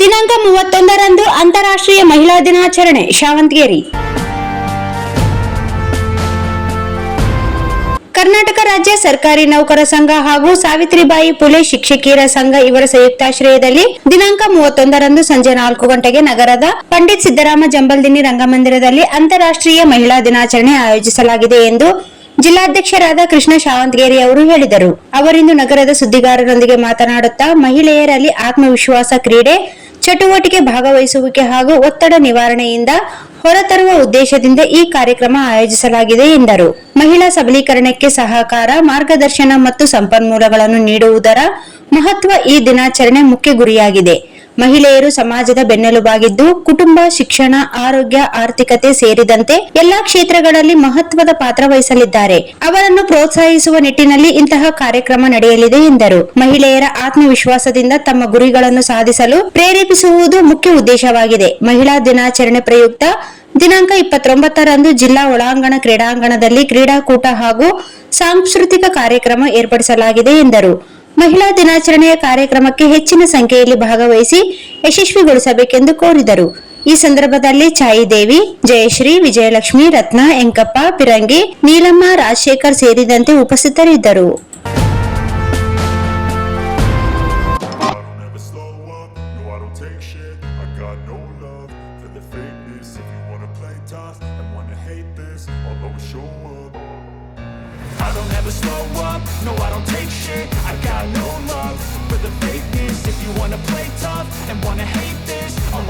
ದಿನಾಂಕ 31ರಂದು ಅಂತಾರಾಷ್ಟ್ರೀಯ ಮಹಿಳಾ ದಿನಾಚರಣೆ ಶಾವಂತಗೇರಿ. ಕರ್ನಾಟಕ ರಾಜ್ಯ ಸರ್ಕಾರಿ ನೌಕರ ಸಂಘ ಹಾಗೂ ಸಾವಿತ್ರಿಬಾಯಿ ಫುಲೆ ಶಿಕ್ಷಕಿಯರ ಸಂಘ ಇವರ ಸಂಯುಕ್ತಾಶ್ರಯದಲ್ಲಿ ದಿನಾಂಕ 31ರಂದು ಸಂಜೆ 4 ಗಂಟೆಗೆ ನಗರದ ಪಂಡಿತ್ ಸಿದ್ದರಾಮ ಜಂಬಲ್ದಿನ್ನಿ ರಂಗಮಂದಿರದಲ್ಲಿ ಅಂತಾರಾಷ್ಟ್ರೀಯ ಮಹಿಳಾ ದಿನಾಚರಣೆ ಆಯೋಜಿಸಲಾಗಿದೆ ಎಂದು ಜಿಲ್ಲಾಧ್ಯಕ್ಷರಾದ ಕೃಷ್ಣ ಶಾವಂತಗೇರಿ ಅವರು ಹೇಳಿದರು. ಅವರಿಂದು ನಗರದ ಸುದ್ದಿಗಾರರೊಂದಿಗೆ ಮಾತನಾಡುತ್ತಾ ಮಹಿಳೆಯರಲ್ಲಿ ಆತ್ಮವಿಶ್ವಾಸ, ಕ್ರೀಡೆ ಚಟುವಟಿಕೆ ಭಾಗವಹಿಸುವಿಕೆ ಹಾಗೂ ಒತ್ತಡ ನಿವಾರಣೆಯಿಂದ ಹೊರತರುವ ಉದ್ದೇಶದಿಂದ ಈ ಕಾರ್ಯಕ್ರಮ ಆಯೋಜಿಸಲಾಗಿದೆ ಎಂದರು. ಮಹಿಳಾ ಸಬಲೀಕರಣಕ್ಕೆ ಸಹಕಾರ, ಮಾರ್ಗದರ್ಶನ ಮತ್ತು ಸಂಪನ್ಮೂಲಗಳನ್ನು ನೀಡುವುದರ ಮಹತ್ವ ಈ ದಿನಾಚರಣೆ ಮುಖ್ಯ ಗುರಿಯಾಗಿದೆ. ಮಹಿಳೆಯರು ಸಮಾಜದ ಬೆನ್ನೆಲುಬಾಗಿದ್ದು, ಕುಟುಂಬ, ಶಿಕ್ಷಣ, ಆರೋಗ್ಯ, ಆರ್ಥಿಕತೆ ಸೇರಿದಂತೆ ಎಲ್ಲಾ ಕ್ಷೇತ್ರಗಳಲ್ಲಿ ಮಹತ್ವದ ಪಾತ್ರ ವಹಿಸಲಿದ್ದಾರೆ. ಅವರನ್ನು ಪ್ರೋತ್ಸಾಹಿಸುವ ನಿಟ್ಟಿನಲ್ಲಿ ಇಂತಹ ಕಾರ್ಯಕ್ರಮ ನಡೆಯಲಿದೆ ಎಂದರು. ಮಹಿಳೆಯರ ಆತ್ಮವಿಶ್ವಾಸದಿಂದ ತಮ್ಮ ಗುರಿಗಳನ್ನು ಸಾಧಿಸಲು ಪ್ರೇರೇಪಿಸುವುದು ಮುಖ್ಯ ಉದ್ದೇಶವಾಗಿದೆ. ಮಹಿಳಾ ದಿನಾಚರಣೆ ಪ್ರಯುಕ್ತ ದಿನಾಂಕ 29ರಂದು ಜಿಲ್ಲಾ ಒಳಾಂಗಣ ಕ್ರೀಡಾಂಗಣದಲ್ಲಿ ಕ್ರೀಡಾಕೂಟ ಹಾಗೂ ಸಾಂಸ್ಕೃತಿಕ ಕಾರ್ಯಕ್ರಮ ಏರ್ಪಡಿಸಲಾಗಿದೆ ಎಂದರು. ಮಹಿಳಾ ದಿನಾಚರಣೆಯ ಕಾರ್ಯಕ್ರಮಕ್ಕೆ ಹೆಚ್ಚಿನ ಸಂಖ್ಯೆಯಲ್ಲಿ ಭಾಗವಹಿಸಿ ಯಶಸ್ವಿಗೊಳಿಸಬೇಕೆಂದು ಕೋರಿದರು. ಈ ಸಂದರ್ಭದಲ್ಲಿ ಛಾಯಿದೇವಿ, ಜಯಶ್ರೀ, ವಿಜಯಲಕ್ಷ್ಮಿ, ರತ್ನ, ಎಂಕಪ್ಪ, ಪಿರಂಗಿ, ನೀಲಮ್ಮ, ರಾಜಶೇಖರ್ ಸೇರಿದಂತೆ ಉಪಸ್ಥಿತರಿದ್ದರು. I don't ever slow up, no I don't take shit. I got no love for the fakeness. If you wanna play tough and wanna hate this, I'll